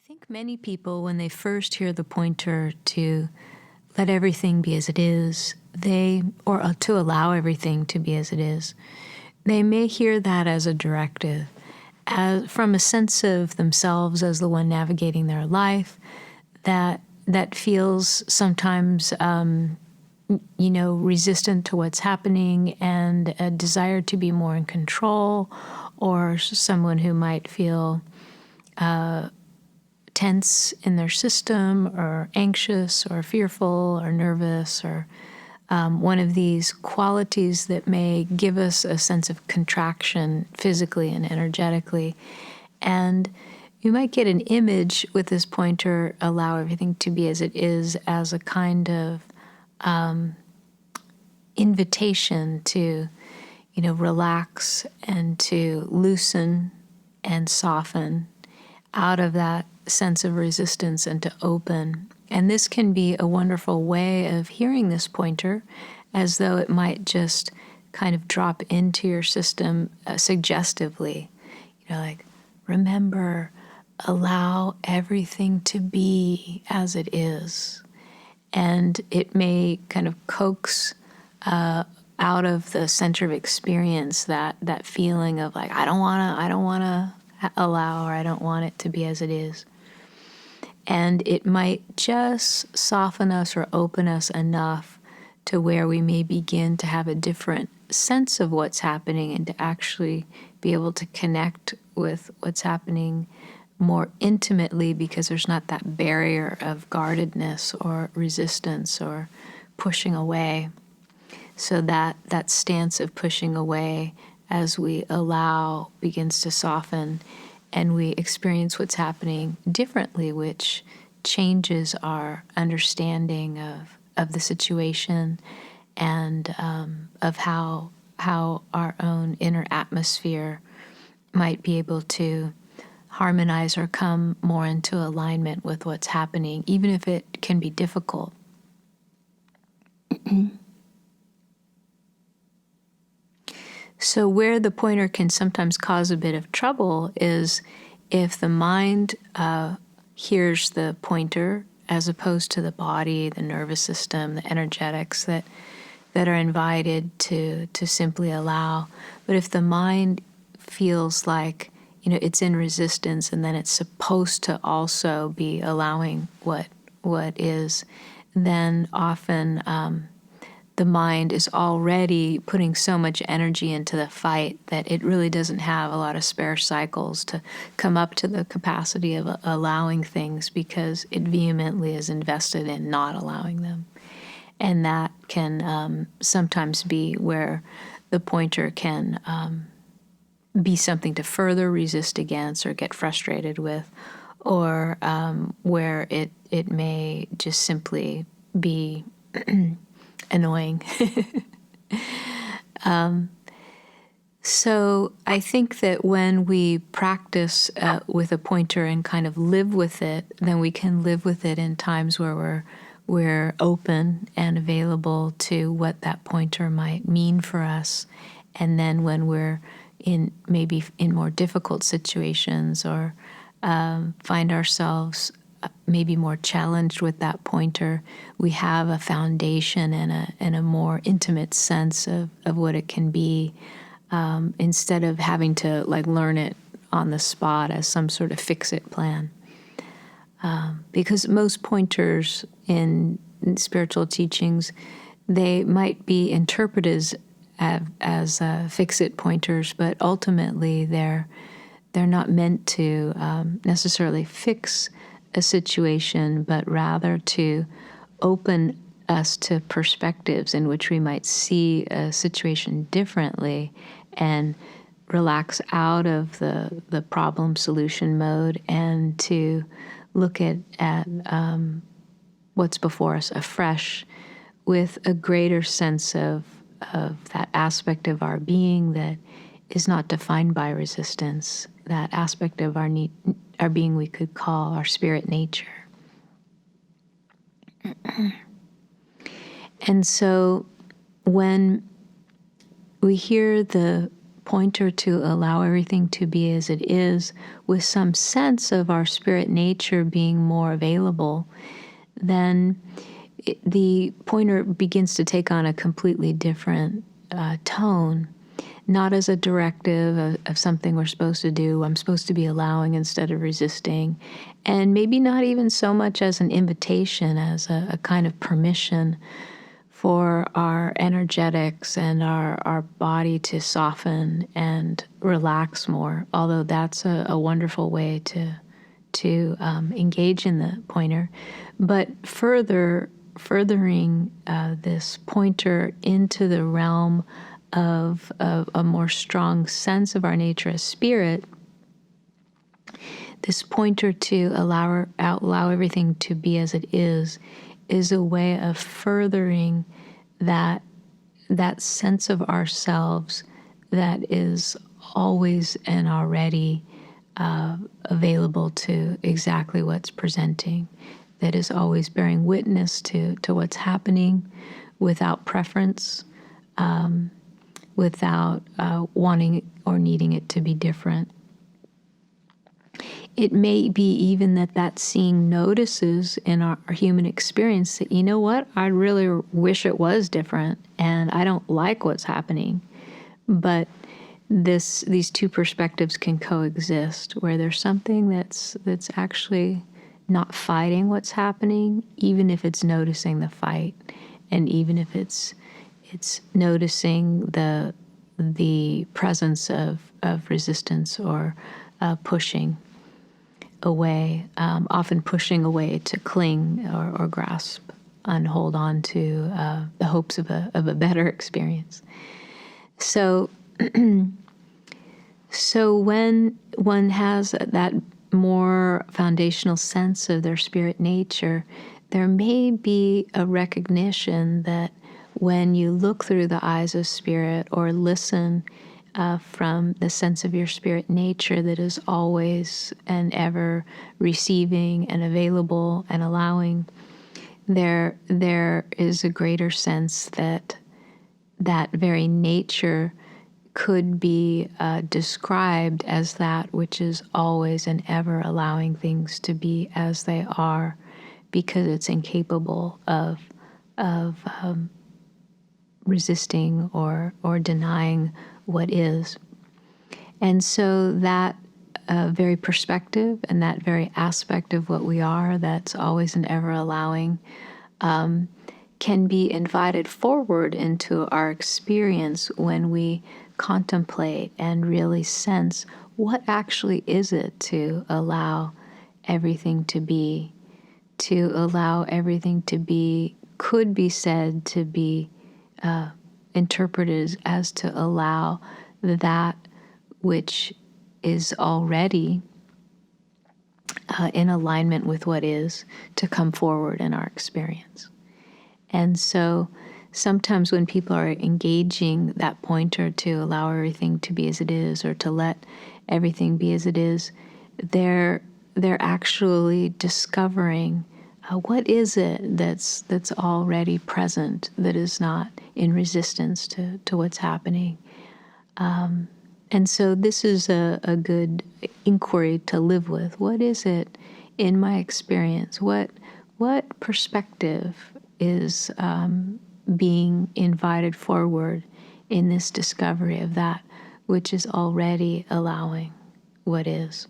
think many people, when they first hear the pointer to let everything be as it is, or to allow everything to be as it is, they may hear that as a directive, from a sense of themselves as the one navigating their life, that feels sometimes, resistant to what's happening and a desire to be more in control, or someone who might feel tense in their system, or anxious, or fearful, or nervous, or one of these qualities that may give us a sense of contraction physically and energetically. And you might get an image with this pointer, allow everything to be as it is, as a kind of invitation to, relax and to loosen and soften out of that sense of resistance and to open. And this can be a wonderful way of hearing this pointer, as though it might just kind of drop into your system suggestively. Like, remember, allow everything to be as it is. And it may kind of coax out of the center of experience that feeling of like, I don't want to allow, or I don't want it to be as it is. And it might just soften us or open us enough to where we may begin to have a different sense of what's happening, and to actually be able to connect with what's happening more intimately, because there's not that barrier of guardedness or resistance or pushing away. So that stance of pushing away, as we allow, begins to soften, and we experience what's happening differently, which changes our understanding of the situation, and of how our own inner atmosphere might be able to harmonize or come more into alignment with what's happening, even if it can be difficult. So where the pointer can sometimes cause a bit of trouble is if the mind hears the pointer as opposed to the body, the nervous system, the energetics that are invited to simply allow. But if the mind feels like, it's in resistance, and then it's supposed to also be allowing what is, then often the mind is already putting so much energy into the fight that it really doesn't have a lot of spare cycles to come up to the capacity of allowing things, because it vehemently is invested in not allowing them. And that can sometimes be where the pointer can be something to further resist against or get frustrated with, or where it may just simply be annoying. So I think that when we practice with a pointer and kind of live with it, then we can live with it in times where we're open and available to what that pointer might mean for us. And then when we're maybe in more difficult situations, or find ourselves maybe more challenged with that pointer, we have a foundation and a more intimate sense of what it can be, instead of having to learn it on the spot as some sort of fix-it plan. Because most pointers in spiritual teachings, they might be interpreted as fix-it pointers, but ultimately they're not meant to necessarily fix a situation, but rather to open us to perspectives in which we might see a situation differently, and relax out of the problem solution mode, and to look at what's before us afresh, with a greater sense of that aspect of our being that is not defined by resistance, that aspect of our being we could call our spirit nature. And so when we hear the pointer to allow everything to be as it is, with some sense of our spirit nature being more available, then the pointer begins to take on a completely different tone, not as a directive of something we're supposed to do. I'm supposed to be allowing instead of resisting. And maybe not even so much as an invitation, as a kind of permission for our energetics and our body to soften and relax more, although that's a wonderful way to engage in the pointer. But furthering this pointer into the realm of a more strong sense of our nature as spirit, this pointer to allow everything to be as it is a way of furthering that sense of ourselves that is always and already available to exactly what's presenting, that is always bearing witness to what's happening without preference, without wanting or needing it to be different. It may be even that seeing notices in our human experience that, you know what, I really wish it was different and I don't like what's happening. But these two perspectives can coexist, where there's something that's actually not fighting what's happening, even if it's noticing the fight, and even if it's noticing the presence of resistance or pushing away, often pushing away to cling or grasp and hold on to the hopes of a better experience. So when one has that more foundational sense of their spirit nature, there may be a recognition that when you look through the eyes of spirit or listen from the sense of your spirit nature that is always and ever receiving and available and allowing, there is a greater sense that very nature could be described as that which is always and ever allowing things to be as they are, because it's incapable of resisting or denying what is. And so that very perspective and that very aspect of what we are, that's always and ever allowing, can be invited forward into our experience when we contemplate and really sense what actually is it to allow everything to be. To allow everything to be could be said to be interpreted as to allow that which is already in alignment with what is to come forward in our experience. And so sometimes when people are engaging that pointer to allow everything to be as it is, or to let everything be as it is, they're actually discovering what is it that's already present, that is not in resistance to what's happening. And so this is a good inquiry to live with. What is it in my experience? What perspective is being invited forward in this discovery of that which is already allowing what is?